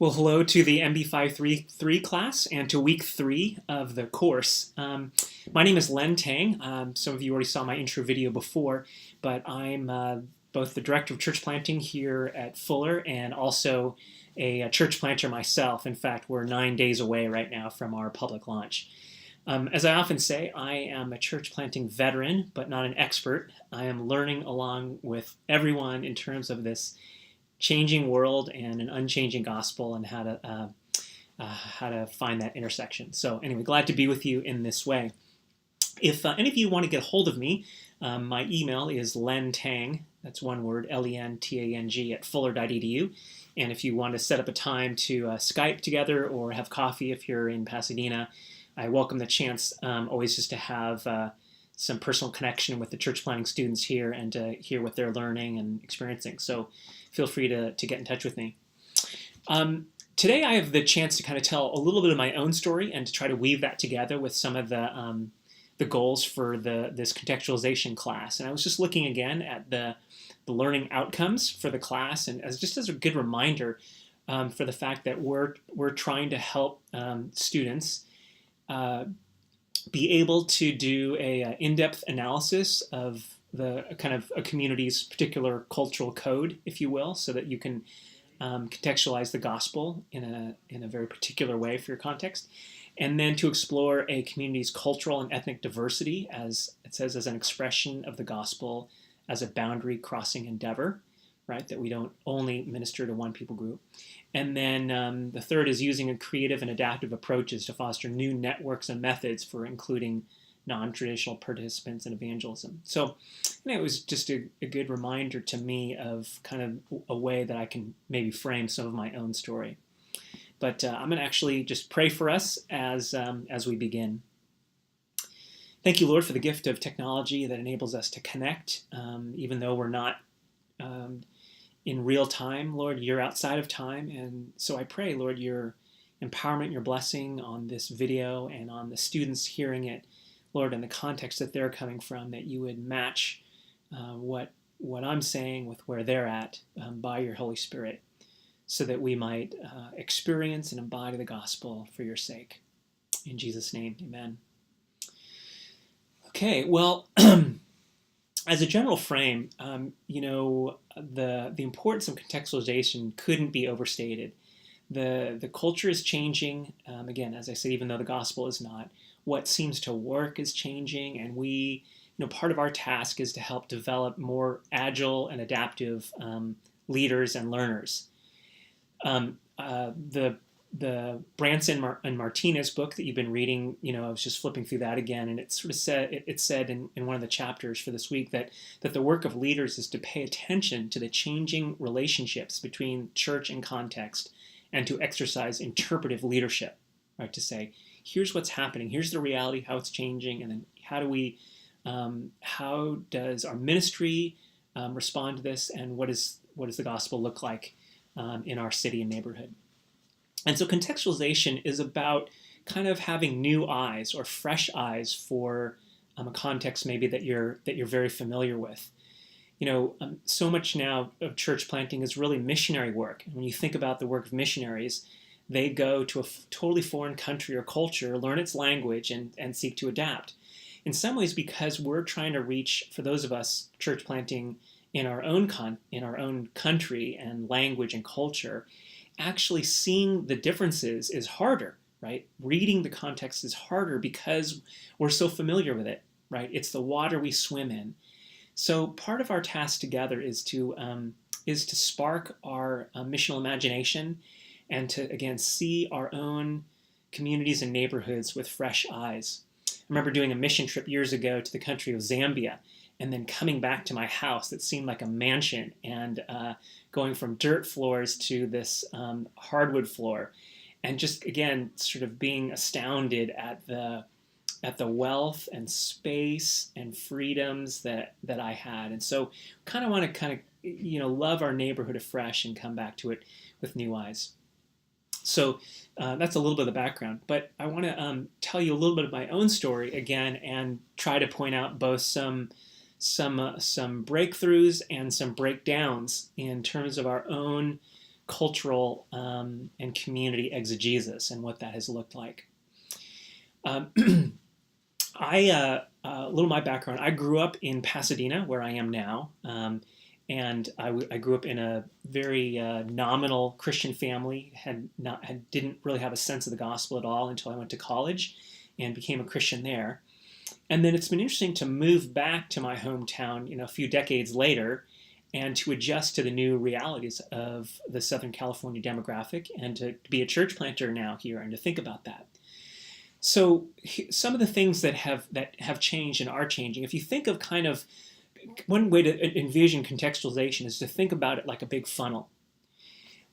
Well, hello to the MB533 class and to week 3 of the course. My name is Len Tang. Some of you already saw my intro video before, but I'm both the director of church planting here at Fuller and also a church planter myself. In fact, we're 9 days away right now from our public launch. As I often say, I am a church planting veteran, but not an expert. I am learning along with everyone in terms of this changing world and an unchanging gospel and how to find that intersection. So anyway, glad to be with you in this way. If any of you want to get a hold of me, my email is lentang, that's one word, lentang @fuller.edu. And if you want to set up a time to Skype together or have coffee if you're in Pasadena, I welcome the chance always just to have some personal connection with the church planting students here and to hear what they're learning and experiencing. So feel free to get in touch with me. Today I have the chance to kind of tell a little bit of my own story and to try to weave that together with some of the goals for this contextualization class. And I was just looking again at the learning outcomes for the class, and just as a good reminder for the fact that we're trying to help students be able to do a in-depth analysis of the kind of a community's particular cultural code, if you will, so that you can contextualize the gospel in a very particular way for your context, and then to explore a community's cultural and ethnic diversity, as it says, as an expression of the gospel as a boundary crossing endeavor, right? That we don't only minister to one people group. And then the third is using a creative and adaptive approaches to foster new networks and methods for including non-traditional participants in evangelism. So it was just a good reminder to me of kind of a way that I can maybe frame some of my own story. But I'm going to actually just pray for us as we begin. Thank you, Lord, for the gift of technology that enables us to connect, even though we're not in real time. Lord, you're outside of time. And so I pray, Lord, your empowerment, your blessing on this video and on the students hearing it, Lord, in the context that they're coming from, that you would match what I'm saying with where they're at by your Holy Spirit, so that we might experience and embody the gospel for your sake. In Jesus' name, amen. Okay, well, as a general frame, the importance of contextualization couldn't be overstated. The culture is changing. Again, as I said, even though the gospel is not, what seems to work is changing, and we, part of our task is to help develop more agile and adaptive leaders and learners. The Branson and Martinez book that you've been reading, I was just flipping through that again, and it sort of said in one of the chapters for this week that the work of leaders is to pay attention to the changing relationships between church and context, and to exercise interpretive leadership, right? To say, here's what's happening, here's the reality, how it's changing, and then how does our ministry respond to this, and what does the gospel look like in our city and neighborhood? And so contextualization is about kind of having new eyes or fresh eyes for a context maybe that you're very familiar with. So much now of church planting is really missionary work. And when you think about the work of missionaries, they go to a totally foreign country or culture, learn its language, and seek to adapt. In some ways, because we're trying to reach, for those of us church planting in our own country and language and culture, actually seeing the differences is harder, right? Reading the context is harder because we're so familiar with it, right? It's the water we swim in. So part of our task together is to spark our missional imagination and to, again, see our own communities and neighborhoods with fresh eyes. I remember doing a mission trip years ago to the country of Zambia, and then coming back to my house that seemed like a mansion, and going from dirt floors to this hardwood floor, and just, again, sort of being astounded at the wealth and space and freedoms that I had. And so kind of want to love our neighborhood afresh and come back to it with new eyes. So that's a little bit of the background, but I want to tell you a little bit of my own story again, and try to point out both some breakthroughs and some breakdowns in terms of our own cultural and community exegesis and what that has looked like. Um, a little my background. I grew up in Pasadena, where I am now, and I grew up in a very nominal Christian family. Didn't really have a sense of the gospel at all until I went to college, and became a Christian there. And then it's been interesting to move back to my hometown, a few decades later, and to adjust to the new realities of the Southern California demographic, and to be a church planter now here, and to think about that. So some of the things that have changed and are changing, if you think of kind of one way to envision contextualization is to think about it like a big funnel.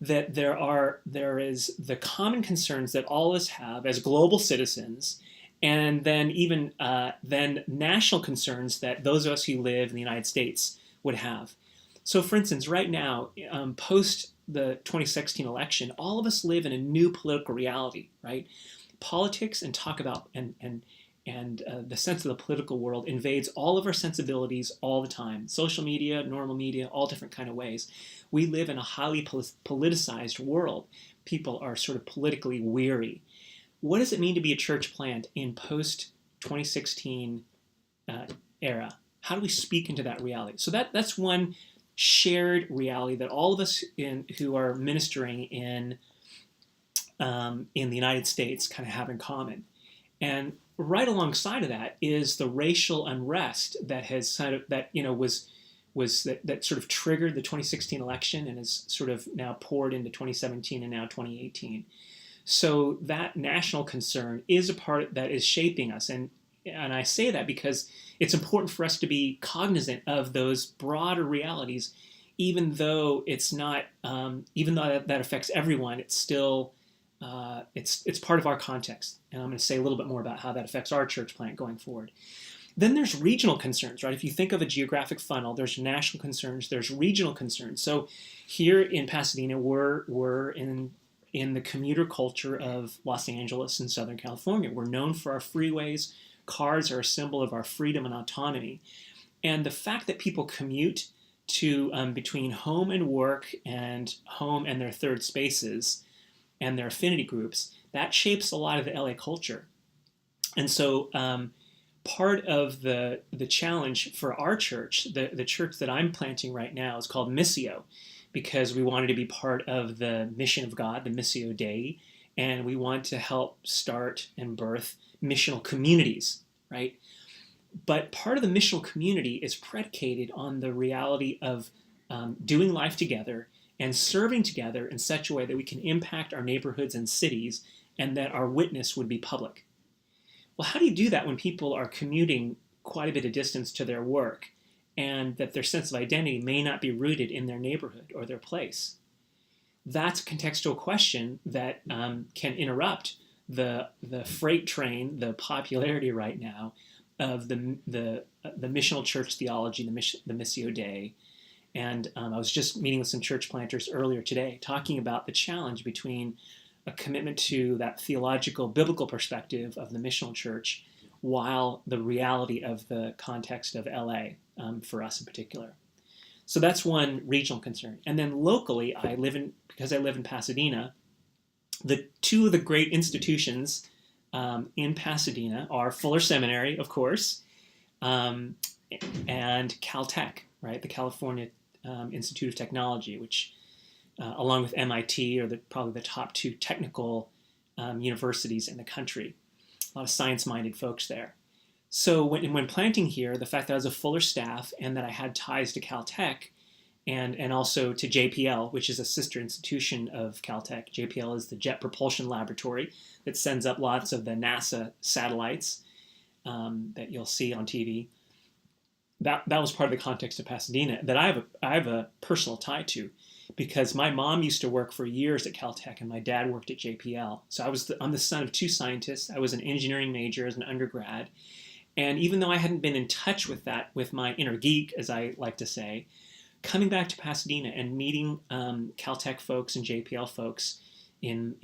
That there is the common concerns that all of us have as global citizens, and then even then national concerns that those of us who live in the United States would have. So for instance, right now, post the 2016 election, all of us live in a new political reality, right? Politics and talk about and the sense of the political world invades all of our sensibilities all the time. Social media, normal media, all different kind of ways. We live in a highly politicized world. People are sort of politically weary. What does it mean to be a church plant in post-2016 era? How do we speak into that reality? So that's one shared reality that all of us who are ministering in the United States kind of have in common. And right alongside of that is the racial unrest that has sort of that sort of triggered the 2016 election and has sort of now poured into 2017 and now 2018. So that national concern is a part that is shaping us, and I say that because it's important for us to be cognizant of those broader realities, even though it's not, even though that affects everyone. It's still it's part of our context, and I'm going to say a little bit more about how that affects our church plant going forward. Then there's regional concerns, right? If you think of a geographic funnel, there's national concerns, there's regional concerns. So here in Pasadena, we're in the commuter culture of Los Angeles and Southern California. We're known for our freeways. Cars are a symbol of our freedom and autonomy. And the fact that people commute to between home and work and home and their third spaces and their affinity groups, that shapes a lot of the LA culture. And so part of the challenge for our church, the church that I'm planting right now, is called Missio, because we wanted to be part of the mission of God, the Missio Dei, and we want to help start and birth missional communities, right? But part of the missional community is predicated on the reality of doing life together and serving together in such a way that we can impact our neighborhoods and cities, and that our witness would be public. Well, how do you do that when people are commuting quite a bit of distance to their work, and that their sense of identity may not be rooted in their neighborhood or their place? That's a contextual question that can interrupt the freight train, the popularity right now of the missional church theology, the Missio Dei. And I was just meeting with some church planters earlier today, talking about the challenge between a commitment to that theological, biblical perspective of the missional church, while the reality of the context of LA for us in particular. So that's one regional concern. And then locally, because I live in Pasadena, the two of the great institutions in Pasadena are Fuller Seminary, of course, and Caltech, right? The California Institute of Technology, which along with MIT are probably the top two technical universities in the country. A lot of science-minded folks there. So when planting here, the fact that I was a Fuller staff and that I had ties to Caltech and also to JPL, which is a sister institution of Caltech. JPL is the Jet Propulsion Laboratory that sends up lots of the NASA satellites that you'll see on TV. That was part of the context of Pasadena that I have a personal tie to, because my mom used to work for years at Caltech and my dad worked at JPL. So I'm the son of two scientists. I was an engineering major as an undergrad. And even though I hadn't been in touch with that, with my inner geek, as I like to say, coming back to Pasadena and meeting Caltech folks and JPL folks in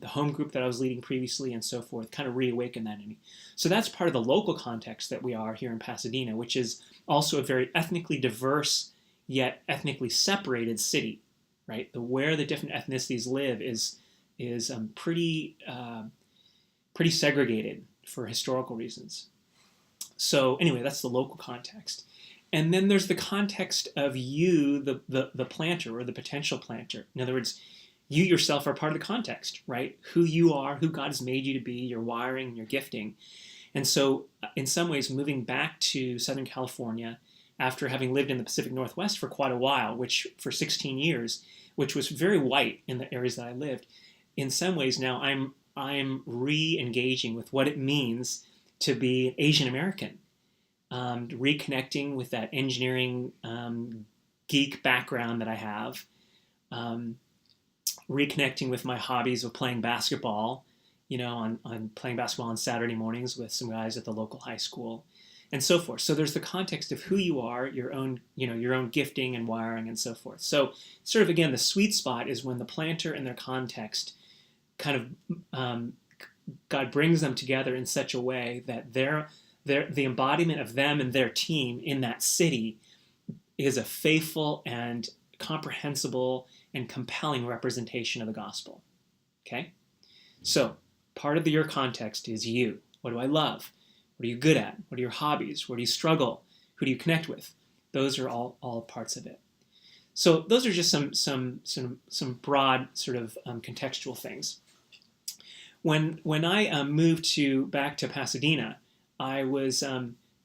the home group that I was leading previously and so forth, kind of reawakened that in me. So that's part of the local context that we are here in Pasadena, which is also a very ethnically diverse yet ethnically separated city, right? Where the different ethnicities live is pretty segregated for historical reasons. So anyway, that's the local context. And then there's the context of you, the planter or the potential planter. In other words, you yourself are part of the context, right? Who you are, who God has made you to be, your wiring, your gifting. And so in some ways, moving back to Southern California after having lived in the Pacific Northwest for quite a while, which for 16 years, which was very white in the areas that I lived, in some ways now I'm re-engaging with what it means to be an Asian American, reconnecting with that engineering geek background that I have, reconnecting with my hobbies of playing basketball, on playing basketball on Saturday mornings with some guys at the local high school, and so forth. So there's the context of who you are, your own gifting and wiring, and so forth. So sort of again, the sweet spot is when the planter and their context kind of God brings them together in such a way that the embodiment of them and their team in that city is a faithful and comprehensible and compelling representation of the gospel. Okay? So part of your context is you. What do I love? What are you good at? What are your hobbies? Where do you struggle? Who do you connect with? Those are all parts of it. So those are just some broad sort of contextual things. When I moved back to Pasadena, I was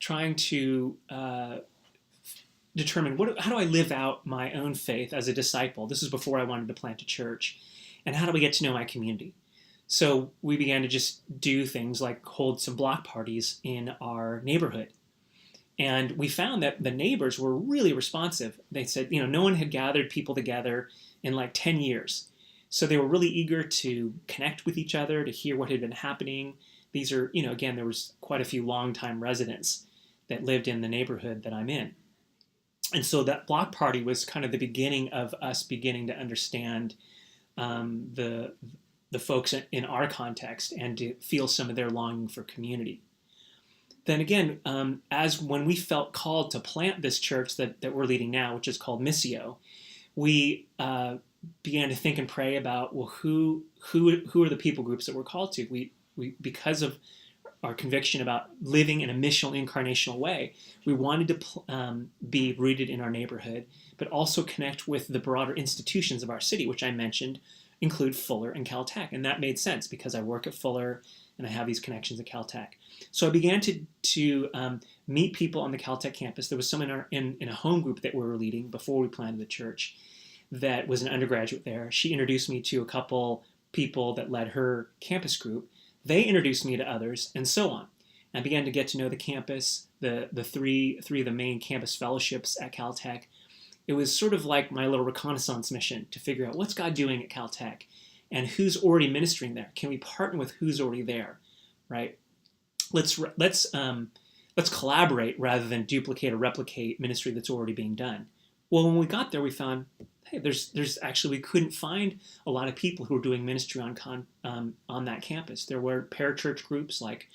trying to determine how do I live out my own faith as a disciple. This is before I wanted to plant a church, and how do we get to know my community? So we began to just do things like hold some block parties in our neighborhood. And we found that the neighbors were really responsive. They said, no one had gathered people together in like 10 years. So they were really eager to connect with each other, to hear what had been happening. These are, again, there was quite a few longtime residents that lived in the neighborhood that I'm in. And so that block party was kind of the beginning of us beginning to understand the folks in our context and to feel some of their longing for community. Then again, when we felt called to plant this church that we're leading now, which is called Missio, we began to think and pray about, well, who are the people groups that we're called to? We because of our conviction about living in a missional, incarnational way, we wanted to be rooted in our neighborhood, but also connect with the broader institutions of our city, which I mentioned include Fuller and Caltech. And that made sense because I work at Fuller and I have these connections at Caltech. So I began to meet people on the Caltech campus. There was someone in a home group that we were leading before we planted the church that was an undergraduate there. She introduced me to a couple people that led her campus group. They introduced me to others, and so on. I began to get to know the campus, the three of the main campus fellowships at Caltech. It was sort of like my little reconnaissance mission to figure out what's God doing at Caltech and who's already ministering there. Can we partner with who's already there, right? Let's collaborate rather than duplicate or replicate ministry that's already being done. Well, when we got there, we found, hey, there's actually, we couldn't find a lot of people who were doing ministry on that campus. There were parachurch groups like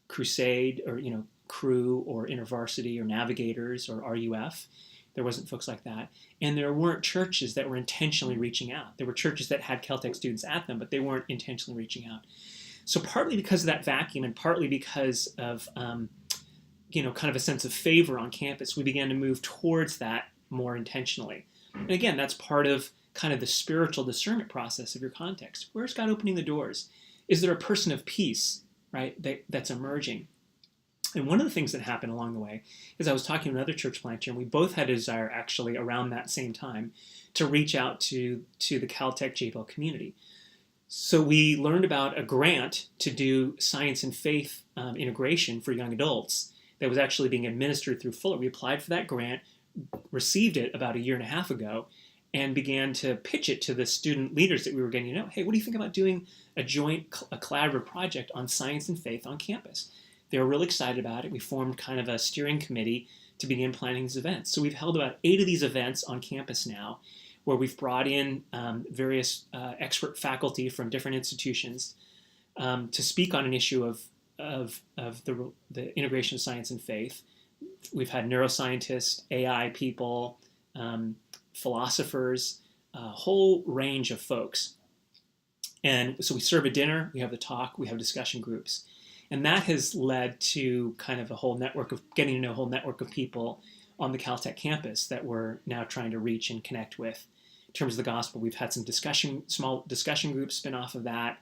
Crusade or Cru or InterVarsity or Navigators or RUF. There wasn't folks like that. And there weren't churches that were intentionally reaching out. There were churches that had Caltech students at them, but they weren't intentionally reaching out. So partly because of that vacuum and partly because of, kind of a sense of favor on campus, we began to move towards that more intentionally. And again, that's part of kind of the spiritual discernment process of your context. Where's God opening the doors? Is there a person of peace, right, that's emerging? And one of the things that happened along the way is I was talking to another church planter, and we both had a desire actually around that same time to reach out to the Caltech JPL community. So we learned about a grant to do science and faith integration for young adults that was actually being administered through Fuller. We applied for that grant, received it about 1.5 years ago, and began to pitch it to the student leaders that we were getting to know. Hey, what do you think about doing a collaborative project on science and faith on campus? They were really excited about it. We formed kind of a steering committee to begin planning these events. So we've held about 8 of these events on campus now, where we've brought in various expert faculty from different institutions to speak on an issue of the integration of science and faith. We've had neuroscientists, AI people, philosophers, a whole range of folks. And so we serve a dinner, we have the talk, we have discussion groups. And that has led to kind of a whole network of getting to know a whole network of people on the Caltech campus that we're now trying to reach and connect with. In terms of the gospel, we've had some small discussion groups spin off of that,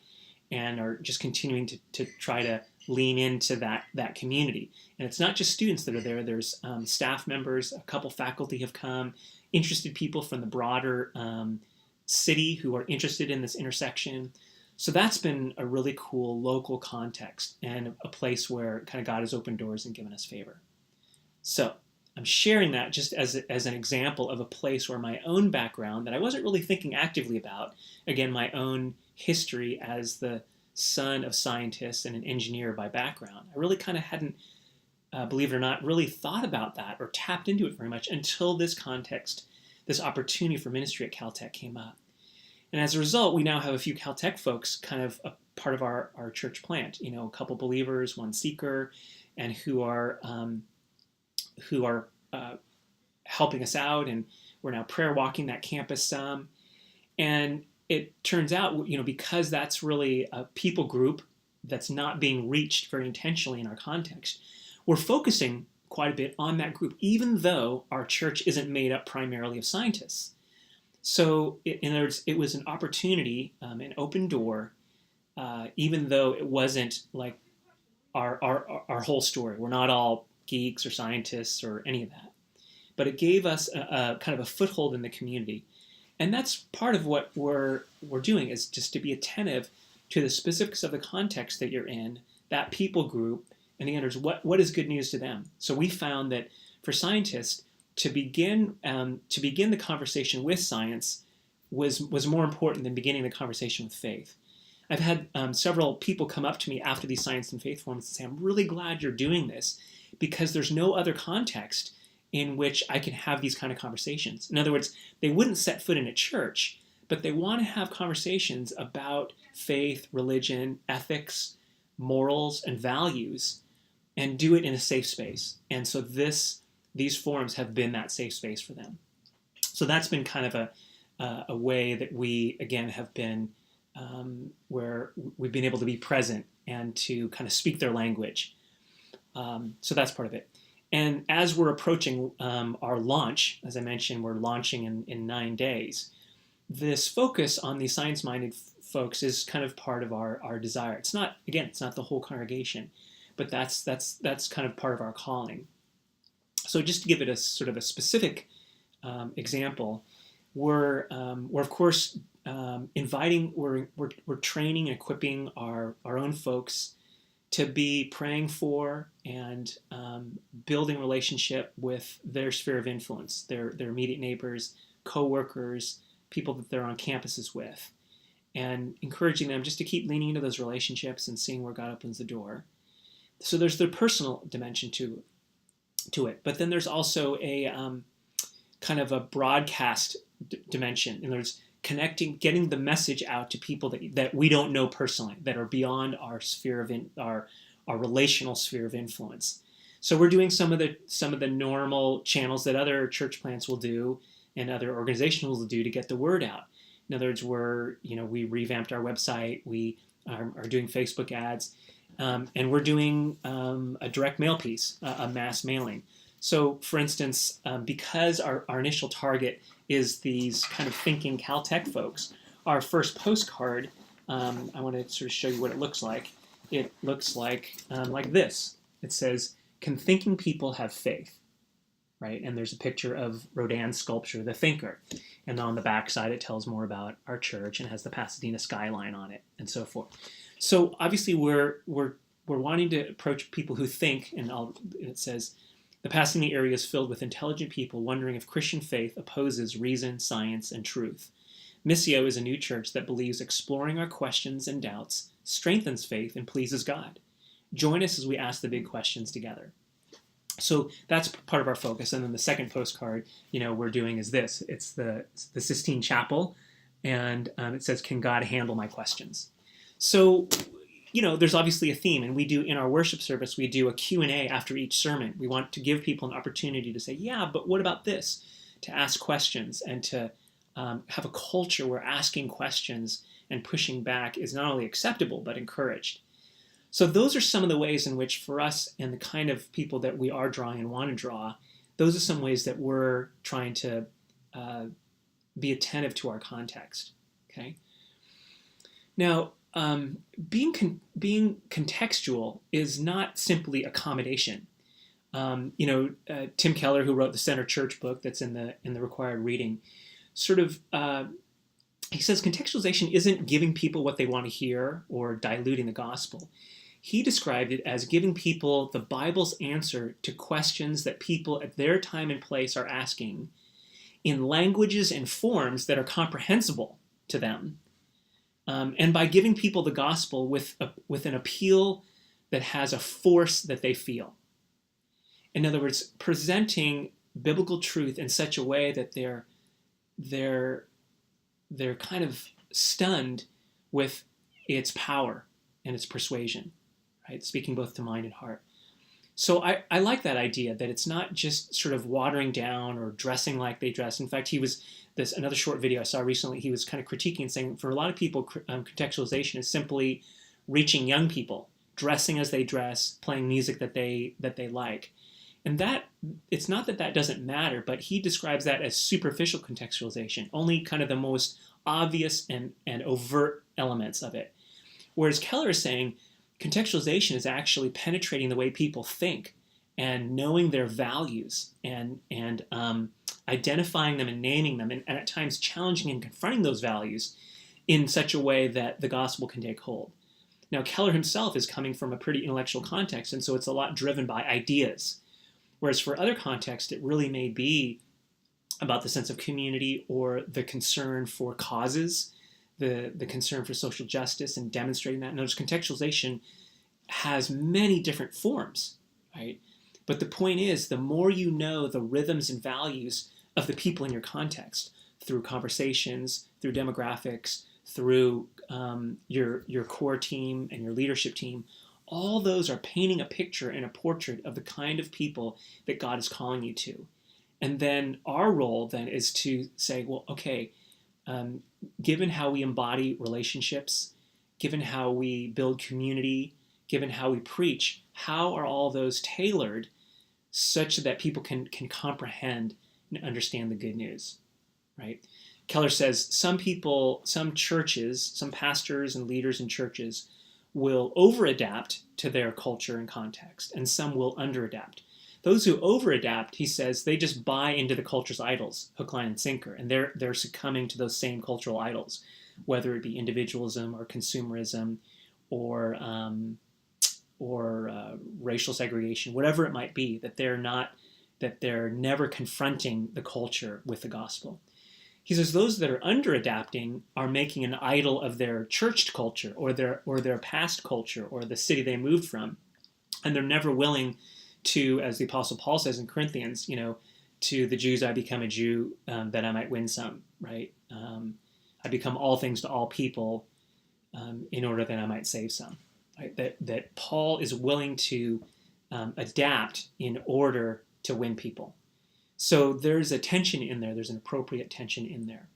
and are just continuing to try to lean into that community. And it's not just students that are there. There's staff members, a couple faculty have come, interested people from the broader city who are interested in this intersection. So that's been a really cool local context and a place where kind of God has opened doors and given us favor. So I'm sharing that just as an example of a place where my own background that I wasn't really thinking actively about, again, my own history as the son of scientists and an engineer by background, I really kind of hadn't, believe it or not, really thought about that or tapped into it very much until this context, this opportunity for ministry at Caltech came up. And as a result, we now have a few Caltech folks kind of a part of our church plant, a couple believers, one seeker, and who are helping us out, and we're now prayer walking that campus some. And it turns out, because that's really a people group that's not being reached very intentionally in our context, we're focusing quite a bit on that group, even though our church isn't made up primarily of scientists. So in other words, it was an opportunity, an open door, even though it wasn't like our whole story. We're not all geeks or scientists or any of that. But it gave us a kind of a foothold in the community. And that's part of what we're doing, is just to be attentive to the specifics of the context that you're in, that people group, and the others, what is good news to them. So we found that for scientists, to begin the conversation with science was more important than beginning the conversation with faith. I've had several people come up to me after these science and faith forums and say, I'm really glad you're doing this, because there's no other context in which I can have these kind of conversations. In other words, they wouldn't set foot in a church, but they want to have conversations about faith, religion, ethics, morals, and values, and do it in a safe space. And so these forums have been that safe space for them. So that's been kind of a way that we, again, have been where we've been able to be present and to kind of speak their language. So that's part of it. And as we're approaching our launch, as I mentioned, we're launching in 9 days. This focus on these science-minded folks is kind of part of our desire. It's not the whole congregation, but that's kind of part of our calling. So just to give it a sort of a specific example, we're of course inviting, we're training and equipping our own folks to be praying for and building relationship with their sphere of influence, their immediate neighbors, co-workers, people that they're on campuses with, and encouraging them just to keep leaning into those relationships and seeing where God opens the door. So there's the personal dimension to it, but then there's also a kind of a broadcast dimension. In other words, connecting, getting the message out to people that we don't know personally, that are beyond our sphere of our relational sphere of influence. So we're doing some of the normal channels that other church plants will do and other organizations will do to get the word out. In other words, we revamped our website, we are doing Facebook ads, and we're doing a direct mail piece, a mass mailing. So, for instance, because our initial target is these kind of thinking Caltech folks, our first postcard, I want to sort of show you what it looks like. It looks like this. It says, "Can thinking people have faith?" Right? And there's a picture of Rodin's sculpture, The Thinker. And on the back side, it tells more about our church and has the Pasadena skyline on it and so forth. So obviously we're wanting to approach people who think, and it says, "The Pasadena area is filled with intelligent people wondering if Christian faith opposes reason, science, and truth. Missio is a new church that believes exploring our questions and doubts strengthens faith and pleases God. Join us as we ask the big questions together." So that's part of our focus. And then the second postcard, we're doing is this. It's the Sistine Chapel, and it says, "Can God handle my questions?" So, there's obviously a theme, and we do in our worship service, we do a Q&A after each sermon. We want to give people an opportunity to say, yeah, but what about this? To ask questions and to have a culture where asking questions and pushing back is not only acceptable but encouraged. So those are some of the ways in which, for us and the kind of people that we are drawing and want to draw, those are some ways that we're trying to be attentive to our context. Okay. Now, being contextual is not simply accommodation. Tim Keller, who wrote the Center Church book that's in the required reading, he says contextualization isn't giving people what they want to hear or diluting the gospel. He described it as giving people the Bible's answer to questions that people at their time and place are asking in languages and forms that are comprehensible to them. And by giving people the gospel with an appeal that has a force that they feel. In other words, presenting biblical truth in such a way that they're kind of stunned with its power and its persuasion, right? Speaking both to mind and heart. So I like that idea that it's not just sort of watering down or dressing like they dress. In fact, another short video I saw recently, he was kind of critiquing and saying for a lot of people, contextualization is simply reaching young people, dressing as they dress, playing music that they like. And that, it's not that doesn't matter, but he describes that as superficial contextualization, only kind of the most obvious and overt elements of it. Whereas Keller is saying contextualization is actually penetrating the way people think and knowing their values and identifying them and naming them, and at times challenging and confronting those values in such a way that the gospel can take hold. Now, Keller himself is coming from a pretty intellectual context, and so it's a lot driven by ideas. Whereas for other contexts, it really may be about the sense of community or the concern for causes, the concern for social justice and demonstrating that. Notice contextualization has many different forms, right? But the point is, the more you know the rhythms and values of the people in your context, through conversations, through demographics, through your core team and your leadership team, all those are painting a picture and a portrait of the kind of people that God is calling you to. And then our role then is to say, well, okay, given how we embody relationships, given how we build community, given how we preach, how are all those tailored such that people can comprehend and understand the good news, right? Keller says some people, some churches, some pastors and leaders in churches will over-adapt to their culture and context, and some will under-adapt. Those who over-adapt, he says, they just buy into the culture's idols, hook, line, and sinker, and they're succumbing to those same cultural idols, whether it be individualism or consumerism or racial segregation, whatever it might be, that they're never confronting the culture with the gospel. He says those that are under-adapting are making an idol of their church culture or their past culture or the city they moved from, and they're never willing to, as the Apostle Paul says in Corinthians, to the Jews I become a Jew that I might win some, right? I become all things to all people in order that I might save some. Right? That Paul is willing to adapt in order to win people. So there's a tension in there. There's an appropriate tension in there.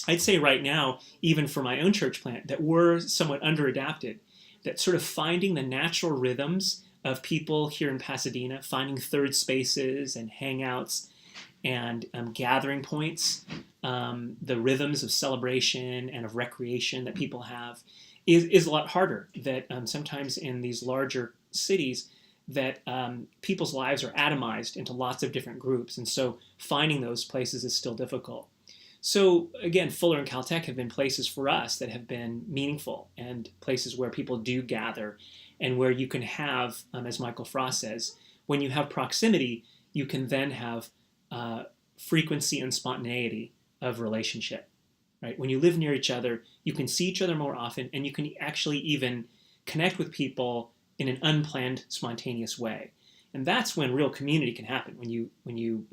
I'd say right now, even for my own church plant, that we're somewhat under-adapted, that sort of finding the natural rhythms of people here in Pasadena, finding third spaces and hangouts and gathering points, the rhythms of celebration and of recreation that people have is a lot harder. That sometimes in these larger cities, that people's lives are atomized into lots of different groups, and so finding those places is still difficult. So again, Fuller and Caltech have been places for us that have been meaningful and places where people do gather and where you can have, as Michael Frost says, when you have proximity, you can then have frequency and spontaneity of relationship, right? When you live near each other, you can see each other more often, and you can actually even connect with people in an unplanned, spontaneous way. And that's when real community can happen, when you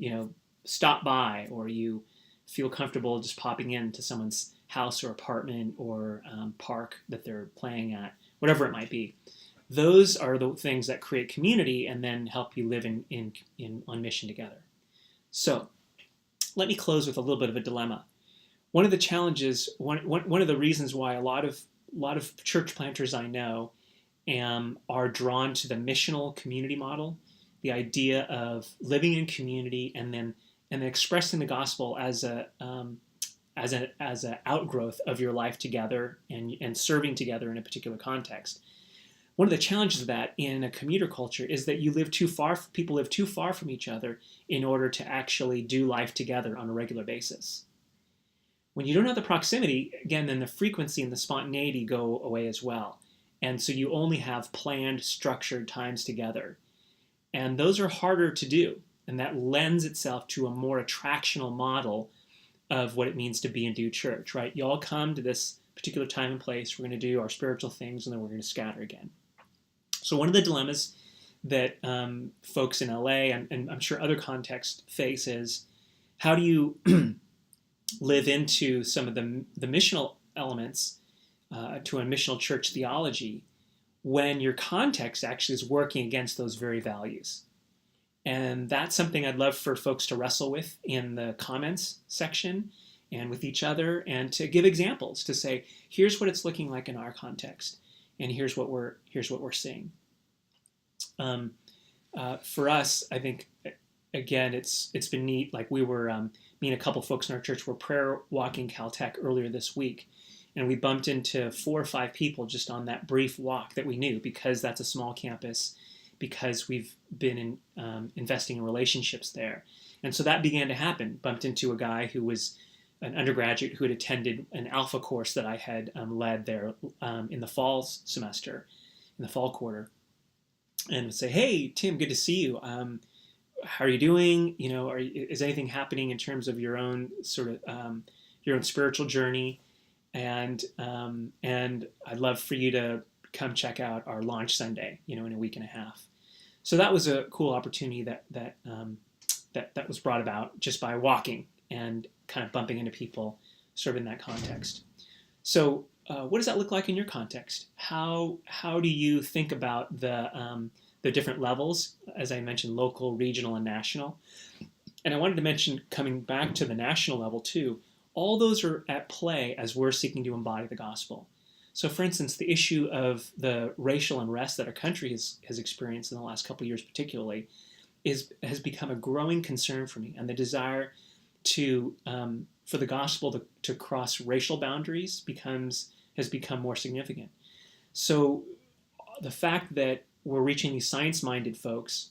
stop by or you feel comfortable just popping into someone's house or apartment or park that they're playing at, whatever it might be. Those are the things that create community and then help you live on mission together. So let me close with a little bit of a dilemma. One of the challenges, one of the reasons why a lot of church planters I know are drawn to the missional community model, the idea of living in community and then expressing the gospel as a outgrowth of your life together and serving together in a particular context. One of the challenges of that in a commuter culture is that people live too far from each other in order to actually do life together on a regular basis. When you don't have the proximity, again, then the frequency and the spontaneity go away as well. And so you only have planned, structured times together. And those are harder to do. And that lends itself to a more attractional model of what it means to be and do church, right? You all come to this particular time and place. We're going to do our spiritual things, and then we're going to scatter again. So one of the dilemmas that folks in LA and I'm sure other contexts face is, how do you live into some of the missional elements to a missional church theology when your context actually is working against those very values? And that's something I'd love for folks to wrestle with in the comments section and with each other, and to give examples, to say, here's what it's looking like in our context, and here's what we're seeing. For us, I think, again, it's been neat. Like, we were me and a couple folks in our church were prayer walking Caltech earlier this week, and we bumped into 4 or 5 people just on that brief walk that we knew, because that's a small campus, because we've been investing in relationships there. And so that began to happen. Bumped into a guy who was an undergraduate who had attended an alpha course that I had led there in the fall semester, in the fall quarter, and would say, "Hey, Tim, good to see you. How are you doing? You know, is anything happening in terms of your own sort of your own spiritual journey? And I'd love for you to come check out our launch Sunday, in a week and a half." So that was a cool opportunity that was brought about just by walking and kind of bumping into people sort of in that context. So what does that look like in your context? How do you think about the different levels, as I mentioned, local, regional, and national? And I wanted to mention, coming back to the national level too, all those are at play as we're seeking to embody the gospel. So, for instance, the issue of the racial unrest that our country has experienced in the last couple of years particularly has become a growing concern for me, and the desire for the gospel to cross racial boundaries has become more significant. So the fact that we're reaching these science-minded folks,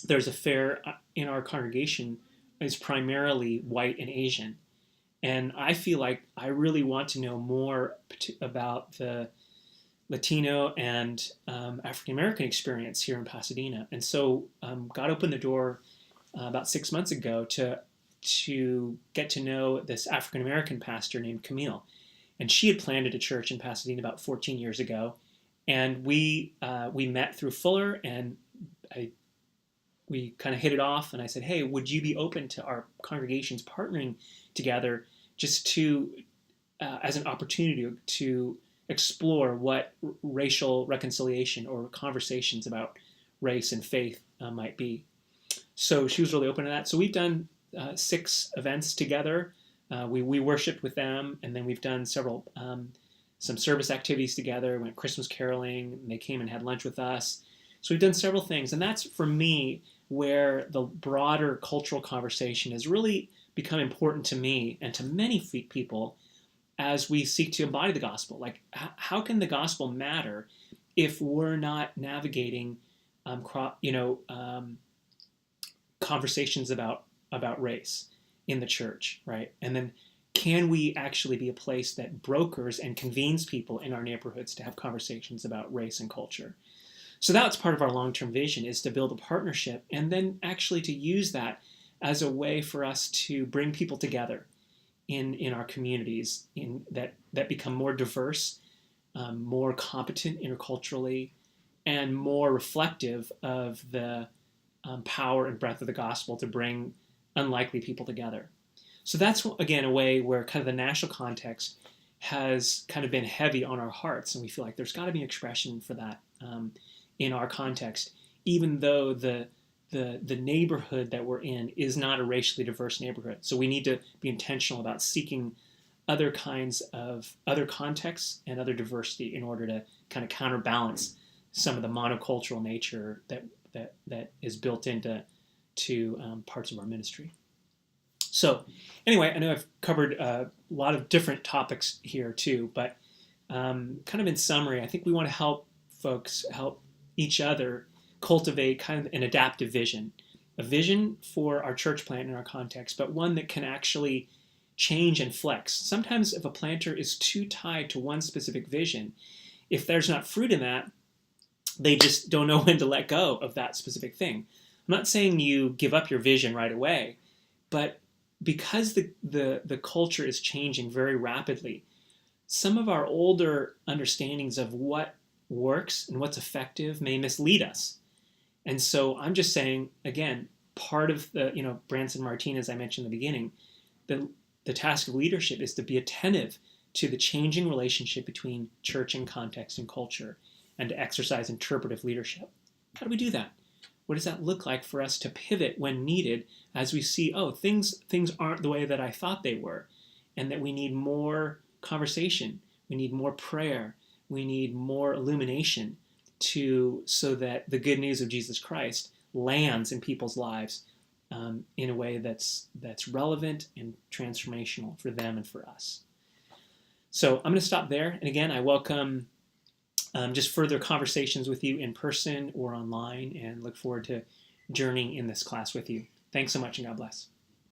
there's a fair in our congregation is primarily white and Asian. And I feel like I really want to know more about the Latino and African American experience here in Pasadena. And so God opened the door about 6 months ago to get to know this African American pastor named Camille. And she had planted a church in Pasadena about 14 years ago. And we met through Fuller, and we kind of hit it off. And I said, "Hey, would you be open to our congregations partnering together just to as an opportunity to explore what racial reconciliation or conversations about race and faith might be?" So she was really open to that. So we've done 6 events together. We worshiped with them, and then we've done some service activities together. Went Christmas caroling, and they came and had lunch with us. So we've done several things, and that's, for me, where the broader cultural conversation has really become important to me and to many people as we seek to embody the gospel. Like, how can the gospel matter if we're not navigating, conversations about race in the church, right? And then, can we actually be a place that brokers and convenes people in our neighborhoods to have conversations about race and culture? So that's part of our long-term vision, is to build a partnership and then actually to use that as a way for us to bring people together in our communities that become more diverse, more competent interculturally, and more reflective of the power and breadth of the gospel to bring unlikely people together. So that's, again, a way where kind of the national context has kind of been heavy on our hearts, and we feel like there's got to be an expression for that in our context, even though the neighborhood that we're in is not a racially diverse neighborhood. So we need to be intentional about seeking other kinds of other contexts and other diversity in order to kind of counterbalance some of the monocultural nature that is built into parts of our ministry. So anyway, I know I've covered a lot of different topics here too, but kind of in summary, I think we want to help each other cultivate kind of an adaptive vision, a vision for our church plant in our context, but one that can actually change and flex. Sometimes if a planter is too tied to one specific vision, if there's not fruit in that, they just don't know when to let go of that specific thing. I'm not saying you give up your vision right away, but because the culture is changing very rapidly, some of our older understandings of what works and what's effective may mislead us. And so I'm just saying, again, part of the, Branson Martinez, I mentioned in the beginning, the task of leadership is to be attentive to the changing relationship between church and context and culture, and to exercise interpretive leadership. How do we do that? What does that look like for us to pivot when needed as we see, things aren't the way that I thought they were, and that we need more conversation, we need more prayer, we need more illumination so that the good news of Jesus Christ lands in people's lives in a way that's relevant and transformational for them and for us. So I'm going to stop there. And again, I welcome just further conversations with you in person or online, and look forward to journeying in this class with you. Thanks so much, and God bless.